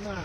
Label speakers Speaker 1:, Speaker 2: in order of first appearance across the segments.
Speaker 1: 하나.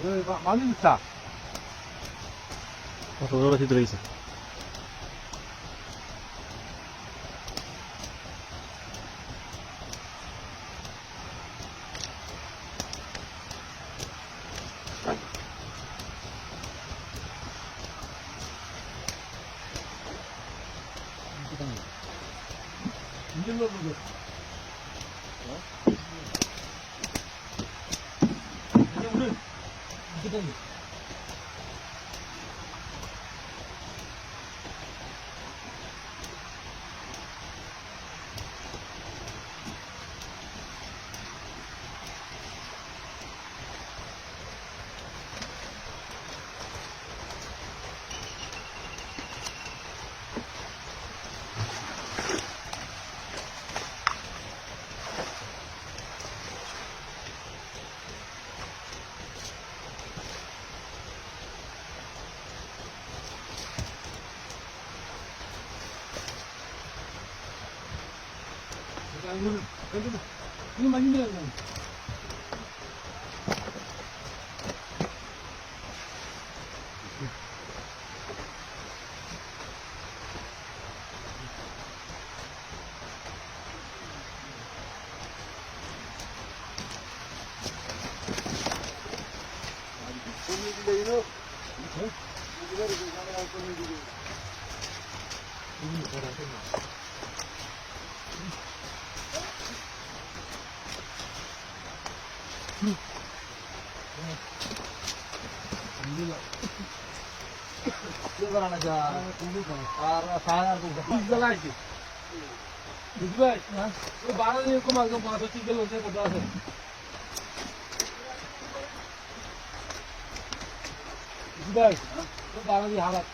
Speaker 1: 여기 마늘 있다.
Speaker 2: 여러 가지 들어있어.
Speaker 1: 인증 넣어보죠. 우리 이거는 이거만 힘들어. Sekarang aja, saya itu lagi. Juga, lu barang ini kau makan pasal 3 kilo saya berdoa. Juga, lu barang ini halal.